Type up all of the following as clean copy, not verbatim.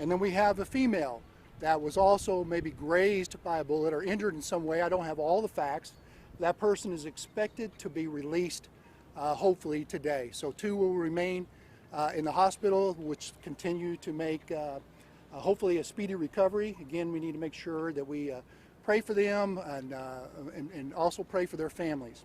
And then we have a female that was also maybe grazed by a bullet or injured in some way. I don't have all the facts. That person is expected to be released hopefully today. So 2 will remain in the hospital, which continue to make hopefully a speedy recovery. Again, we need to make sure that we pray for them and also pray for their families.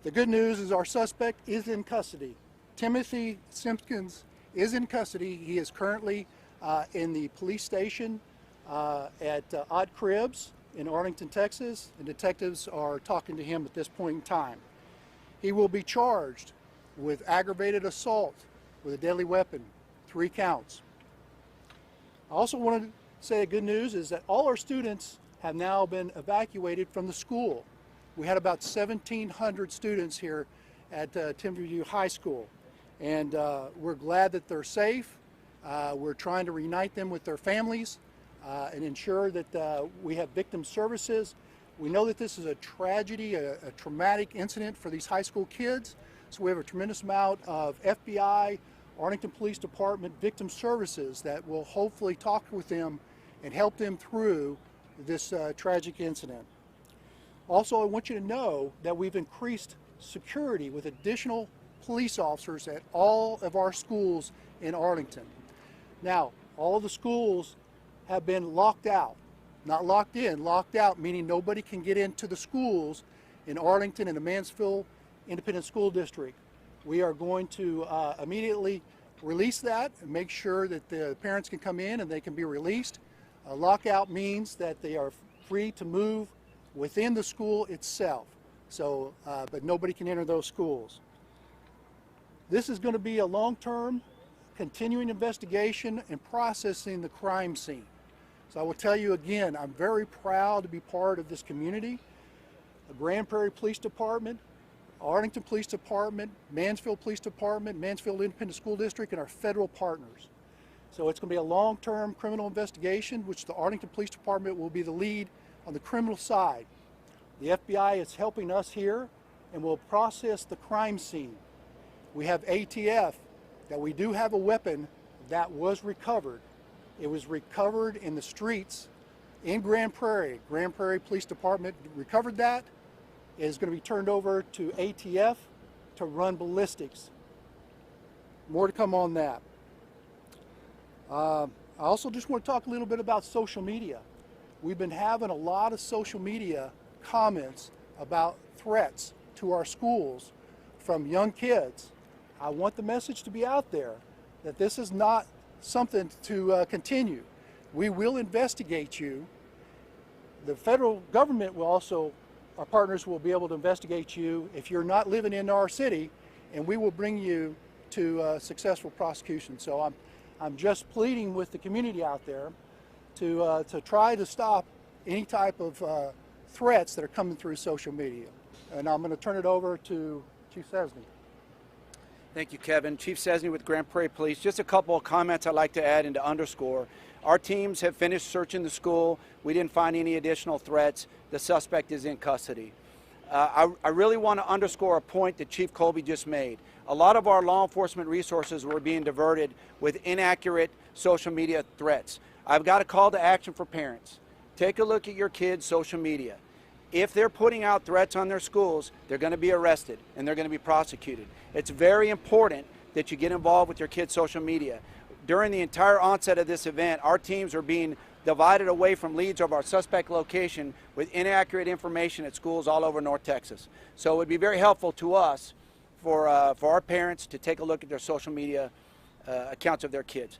The good news is our suspect is in custody. Timothy Simpkins is in custody. He is currently in the police station at Odd Cribs in Arlington, Texas, and detectives are talking to him at this point in time. He will be charged with aggravated assault with a deadly weapon, 3 counts. I also want to say the good news is that all our students have now been evacuated from the school. We had about 1,700 students here at Timberview High School, and we're glad that they're safe. We're trying to reunite them with their families and ensure that we have victim services. We know that this is a tragedy, a traumatic incident for these high school kids, so we have a tremendous amount of FBI, Arlington Police Department victim services that will hopefully talk with them and help them through this tragic incident. Also, I want you to know that we've increased security with additional police officers at all of our schools in Arlington. Now, all of the schools have been locked out, not locked in, locked out, meaning nobody can get into the schools in Arlington and the Mansfield Independent School District. We are going to immediately release that and make sure that the parents can come in and they can be released. A lockout means that they are free to move within the school itself, so but nobody can enter those schools. This is going to be a long-term continuing investigation and processing the crime scene. So I will tell you again, I'm very proud to be part of this community. The Grand Prairie Police Department, Arlington Police Department, Mansfield Police Department, Mansfield Independent School District, and our federal partners. So it's going to be a long-term criminal investigation, which the Arlington Police Department will be the lead on the criminal side. The FBI is helping us here and will process the crime scene. We have ATF that we do have a weapon that was recovered. It was recovered in the streets in Grand Prairie. Grand Prairie Police Department recovered that. It is going to be turned over to ATF to run ballistics. More to come on that. I also just want to talk a little bit about social media. We've been having a lot of social media comments about threats to our schools from young kids. I want the message to be out there that this is not something to continue. We will investigate you. The federal government will also, our partners will be able to investigate you if you're not living in our city, and we will bring you to successful prosecution. So I'm just pleading with the community out there to try to stop any type of threats that are coming through social media. And I'm going to turn it over to Chief Cesny. Thank you, Kevin. Chief Cesny with Grand Prairie Police. Just a couple of comments I'd like to add and to underscore. Our teams have finished searching the school. We didn't find any additional threats. The suspect is in custody. I really want to underscore a point that Chief Kolbye just made. A lot of our law enforcement resources were being diverted with inaccurate social media threats. I've got a call to action for parents. Take a look at your kids' social media. If they're putting out threats on their schools, they're going to be arrested and they're going to be prosecuted. It's very important that you get involved with your kids' social media. During the entire onset of this event, our teams are being divided away from leads of our suspect location with inaccurate information at schools all over North Texas. So it would be very helpful to us for our parents to take a look at their social media accounts of their kids.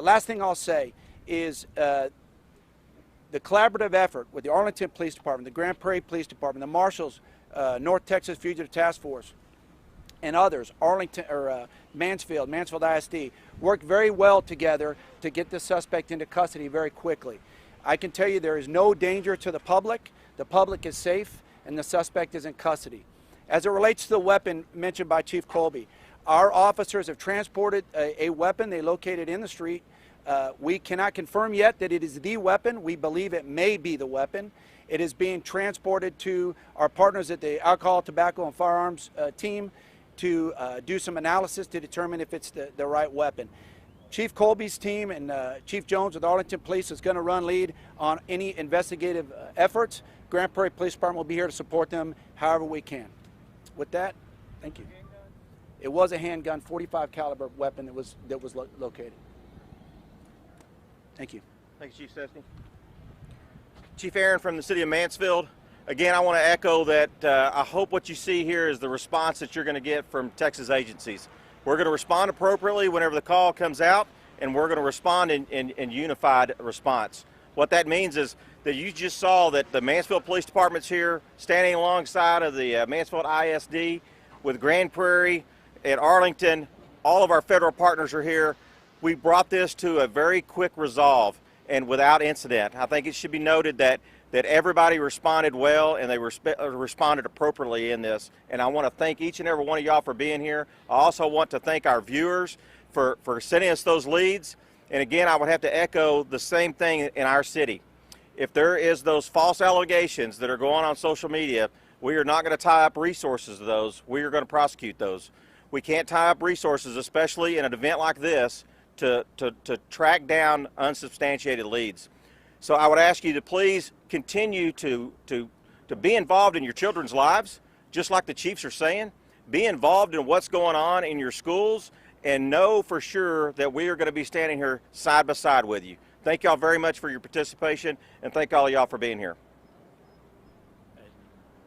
Last thing I'll say is the collaborative effort with the Arlington Police Department, the Grand Prairie Police Department, the Marshals, North Texas Fugitive Task Force, and others, Arlington or Mansfield ISD, worked very well together to get the suspect into custody very quickly. I can tell you there is no danger to the public is safe, and the suspect is in custody. As it relates to the weapon mentioned by Chief Kolbye, our officers have transported a weapon they located in the street. We cannot confirm yet that it is the weapon. We believe it may be the weapon. It is being transported to our partners at the Alcohol, Tobacco, and Firearms team to do some analysis to determine if it's the right weapon. Chief Kolbye's team and Chief Jones with Arlington Police is going to run lead on any investigative efforts. Grand Prairie Police Department will be here to support them however we can. With that, thank you. It was a handgun, 45 caliber weapon that was located. Thank you. Thank you, Chief Cessny. Chief Aaron from the city of Mansfield. Again, I want to echo that I hope what you see here is the response that you're going to get from Texas agencies. We're going to respond appropriately whenever the call comes out, and we're going to respond in unified response. What that means is that you just saw that the Mansfield Police Department's here standing alongside of the Mansfield ISD with Grand Prairie at Arlington. All of our federal partners are here. We brought this to a very quick resolve and without incident. I think it should be noted that everybody responded well and they responded appropriately in this. And I want to thank each and every one of y'all for being here. I also want to thank our viewers for sending us those leads. And again, I would have to echo the same thing in our city. If there is those false allegations that are going on social media, we are not going to tie up resources to those. We are going to prosecute those. We can't tie up resources, especially in an event like this, to track down unsubstantiated leads. So I would ask you to please continue to be involved in your children's lives, just like the chiefs are saying. Be involved in what's going on in your schools and know for sure that we are going to be standing here side by side with you. Thank y'all very much for your participation, and thank all of y'all for being here.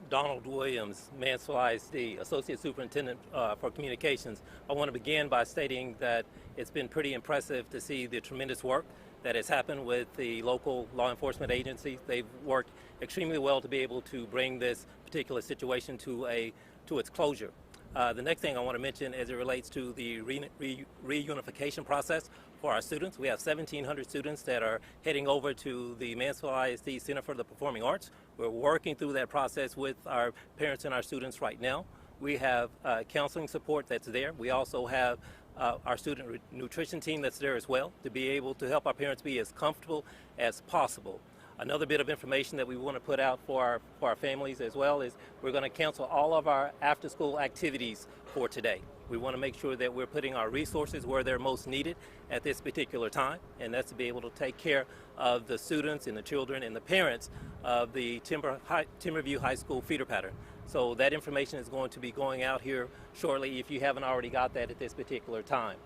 Donald Williams, Mansfield ISD, Associate Superintendent for Communications. I want to begin by stating that it's been pretty impressive to see the tremendous work that has happened with the local law enforcement agencies. They've worked extremely well to be able to bring this particular situation to its closure. The next thing I want to mention as it relates to the reunification process for our students. We have 1,700 students that are heading over to the Mansfield ISD Center for the Performing Arts. We're working through that process with our parents and our students right now. We have counseling support that's there. We also have our student nutrition team that's there as well to be able to help our parents be as comfortable as possible. Another bit of information that we want to put out for our families as well is we're going to cancel all of our after-school activities for today. We want to make sure that we're putting our resources where they're most needed at this particular time, and that's to be able to take care of the students and the children and the parents of the Timberview High School feeder pattern. So that information is going to be going out here shortly if you haven't already got that at this particular time.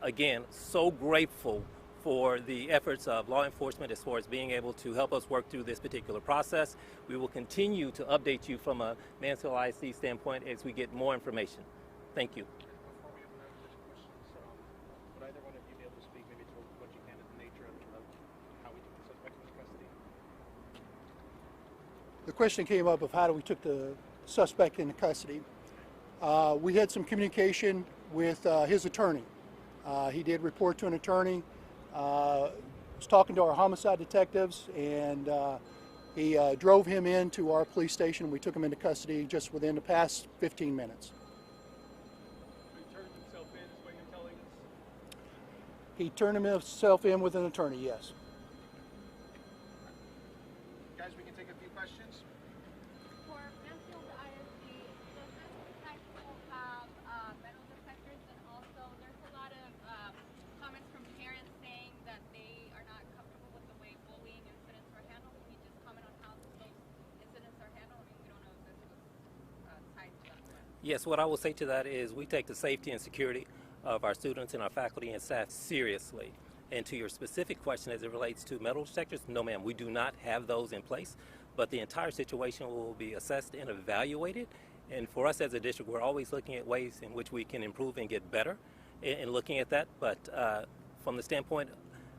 Again, so grateful for the efforts of law enforcement as far as being able to help us work through this particular process. We will continue to update you from a Mansfield ISD standpoint as we get more information. Thank you. Before we open up this question, would either one of you be able to speak maybe to what you can of the nature of how we took the suspect into custody? The question came up of how we took the suspect into custody. We had some communication with his attorney. He did report to an attorney. Was talking to our homicide detectives, and he drove him into our police station. We took him into custody just within the past 15 minutes. He turned himself in, is what you're telling us? He turned himself in with an attorney, yes. Guys, we can take a few questions. For Mansfield ISD, does this high school have metal detectors? And also, there's a lot of comments from parents saying that they are not comfortable with the way bullying incidents are handled. Can you just comment on how those incidents are handled? I mean, we don't know if this was tied to that. Yes, what I will say to that is we take the safety and security of our students and our faculty and staff seriously. And to your specific question as it relates to metal detectors, no ma'am, we do not have those in place, but the entire situation will be assessed and evaluated. And for us as a district, we're always looking at ways in which we can improve and get better in looking at that. But from the standpoint,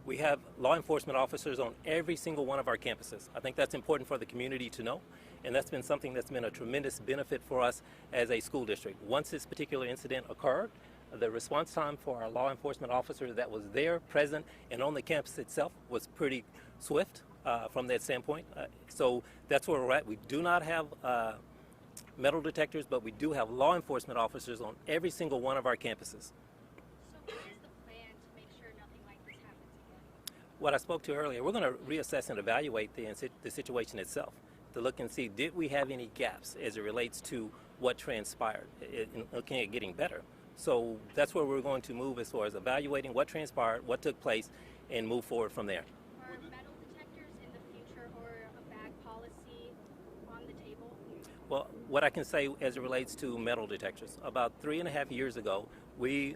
we have law enforcement officers on every single one of our campuses. I think that's important for the community to know, and that's been something that's been a tremendous benefit for us as a school district. Once this particular incident occurred, the response time for our law enforcement officer that was there, present, and on the campus itself was pretty swift from that standpoint. So that's where we're at. We do not have metal detectors, but we do have law enforcement officers on every single one of our campuses. So what is the plan to make sure nothing like this happens again? What I spoke to earlier, we're going to reassess and evaluate the situation itself to look and see, did we have any gaps as it relates to what transpired, in looking at getting better. So that's where we're going to move as far as evaluating what transpired, what took place, and move forward from there. Are metal detectors in the future or a bag policy on the table? Well, what I can say as it relates to metal detectors, about 3.5 years ago, we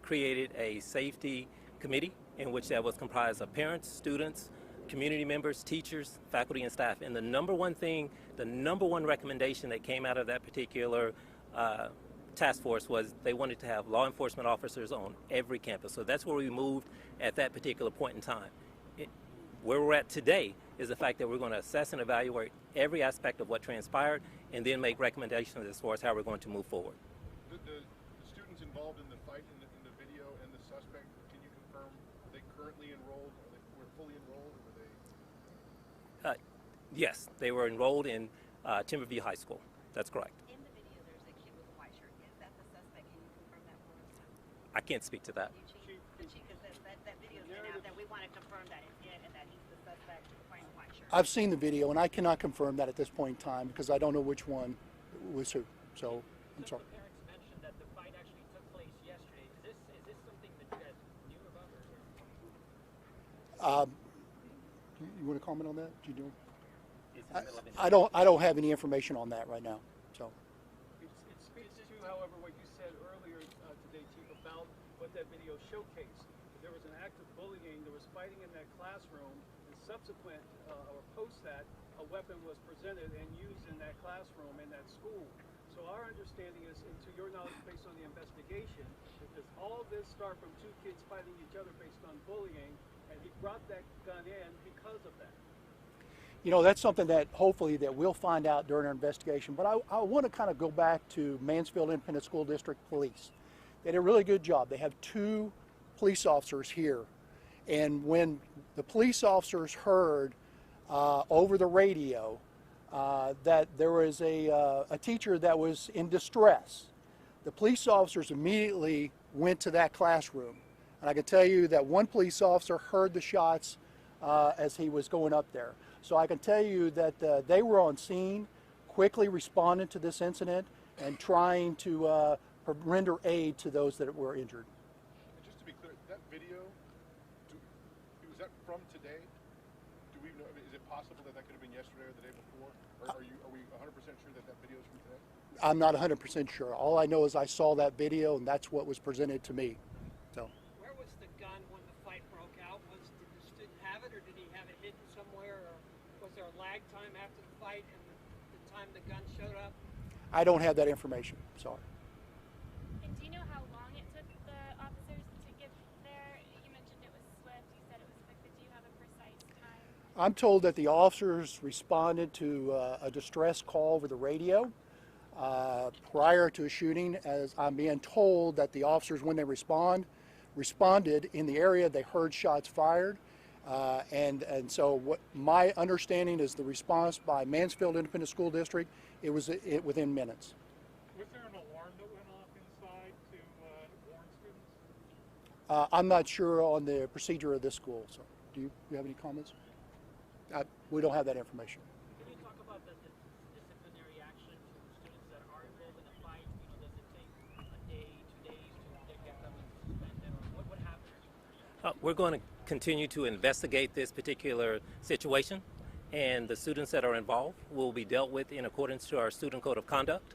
created a safety committee in which that was comprised of parents, students, community members, teachers, faculty, and staff. And the number one recommendation that came out of that particular task force was they wanted to have law enforcement officers on every campus. So that's where we moved at that particular point in time. Where we're at today is the fact that we're going to assess and evaluate every aspect of what transpired and then make recommendations as far as how we're going to move forward. The students involved in the fight in the video and the suspect, can you confirm, are they currently enrolled? Were fully enrolled, or were they? Yes, they were enrolled in Timberview High School. That's correct. In the video, there's a kid with a white shirt. Is that the suspect? Can you confirm that for us? I can't speak to that. Chief, because that video's been out that we want to confirm that it's him and that he's the suspect wearing a white shirt. I've seen the video, and I cannot confirm that at this point in time because I don't know which one was who. So I'm sorry. The parents mentioned that the fight actually took place yesterday. Is this something that you guys knew about? You want to comment on that? Do you do? I don't have any information on that right now. So. It speaks to, however, what you said earlier today, Chief, about what that video showcased. There was an act of bullying, there was fighting in that classroom, and subsequent or post that, a weapon was presented and used in that classroom in that school. So our understanding is, and to your knowledge based on the investigation, is all this started from two kids fighting each other based on bullying, and he brought that gun in because of that. You know, that's something that hopefully that we'll find out during our investigation. But I want to kind of go back to Mansfield Independent School District Police. They did a really good job. They have 2 police officers here. And when the police officers heard over the radio that there was a teacher that was in distress, the police officers immediately went to that classroom. And I can tell you that one police officer heard the shots as he was going up there. So I can tell you that they were on scene, quickly responded to this incident, and trying to render aid to those that were injured. And just to be clear, that video, was that from today? Do we know? I mean, is it possible that could have been yesterday or the day before? Or are we 100% sure that video is from today? I'm not 100% sure. All I know is I saw that video, and that's what was presented to me. So. Where was the gun when the fight broke out? Did the student have it, or did he have it hidden somewhere? Or was there a lag time after the fight and the time the gun showed up? I don't have that information. Sorry. And do you know how long it took the officers to get there? You mentioned it was swift. You said it was quick, but do you have a precise time? I'm told that the officers responded to a distress call over the radio prior to a shooting, as I'm being told that the officers, when they responded in the area, they heard shots fired. And so what my understanding is the response by Mansfield Independent School District, it was within minutes. Was there an alarm that went off inside to warn students? I'm not sure on the procedure of this school. So do you have any comments? We don't have that information. Can you talk about the disciplinary action to students that are involved in a fight? You know, does it take a day, 2 days to get them suspended, or what happens? We're going to continue to investigate this particular situation, and the students that are involved will be dealt with in accordance to our student code of conduct,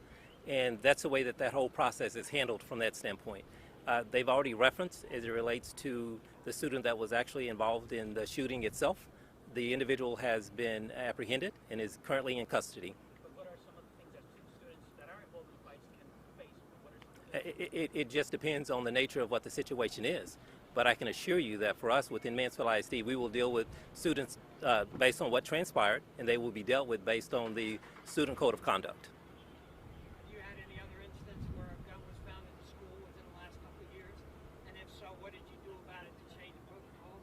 and that's the way that whole process is handled from that standpoint. They've already referenced, as it relates to the student that was actually involved in the shooting itself, the individual has been apprehended and is currently in custody. But what are some of the things that students that are involved in fights can face? What are some of the It just depends on the nature of what the situation is. But I can assure you that for us within Mansfield ISD, we will deal with students based on what transpired, and they will be dealt with based on the student code of conduct. Have you had any other incidents where a gun was found in the school within the last couple of years? And if so, what did you do about it to change protocols?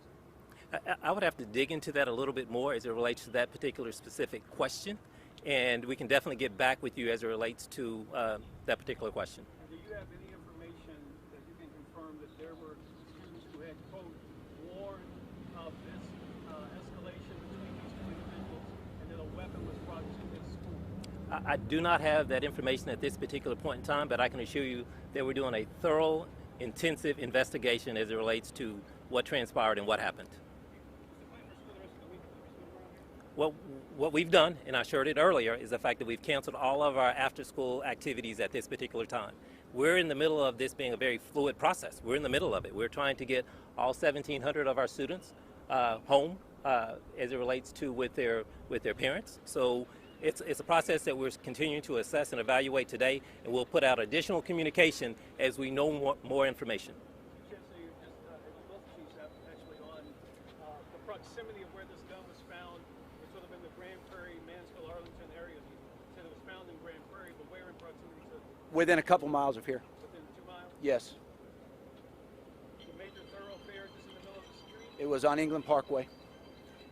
I would have to dig into that a little bit more as it relates to that particular specific question, and we can definitely get back with you as it relates to that particular question. Do you have any information that you can confirm that there were students who had, quote, warned of this escalation between these two individuals and that a weapon was brought to this school? I do not have that information at this particular point in time, but I can assure you that we're doing a thorough, intensive investigation as it relates to what transpired and what happened. What we've done, and I shared it earlier, is the fact that we've canceled all of our after-school activities at this particular time. We're in the middle of this being a very fluid process. We're in the middle of it. We're trying to get all 1,700 of our students home as it relates to with their parents. So it's a process that we're continuing to assess and evaluate today, and we'll put out additional communication as we know more information. Chancellor, you just, both chiefs have actually on the proximity of where this gun was found. It's sort of in the Grand Prairie, Mansfield, Arlington area. You said it was found in Grand Prairie, but where in proximity to? Within a couple miles of here. Within 2 miles? Yes. The major thoroughfare just in the middle of the street? It was on England Parkway.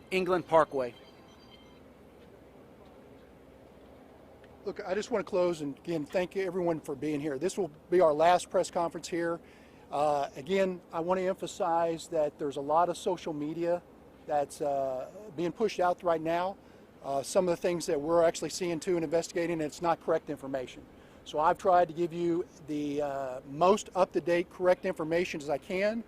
England Parkway. Look, I just want to close and again thank everyone for being here. This will be our last press conference here. Again, I want to emphasize that there's a lot of social media that's being pushed out right now. Some of the things that we're actually seeing too and investigating, and it's not correct information. So I've tried to give you the most up-to-date, correct information as I can,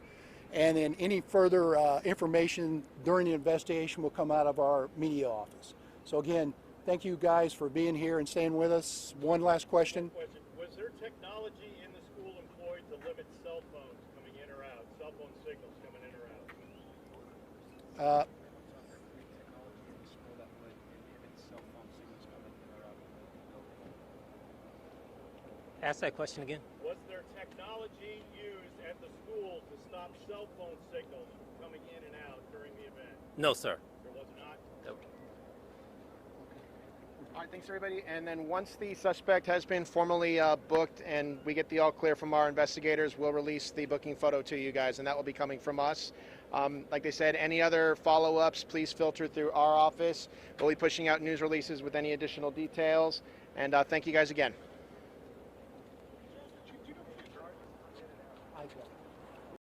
and then any further information during the investigation will come out of our media office. So again, thank you guys for being here and staying with us. One last question. Was there technology in the school employed to limit cell phones coming in or out, cell phone signals coming in or out? Ask that question again. Was there technology used at the school to stop cell phone signals coming in and out during the event? No, sir. There was not? Nope. All right, thanks everybody. And then once the suspect has been formally booked and we get the all clear from our investigators, we'll release the booking photo to you guys, and that will be coming from us. Like they said, any other follow-ups, please filter through our office. We'll be pushing out news releases with any additional details. And thank you guys again. I got it.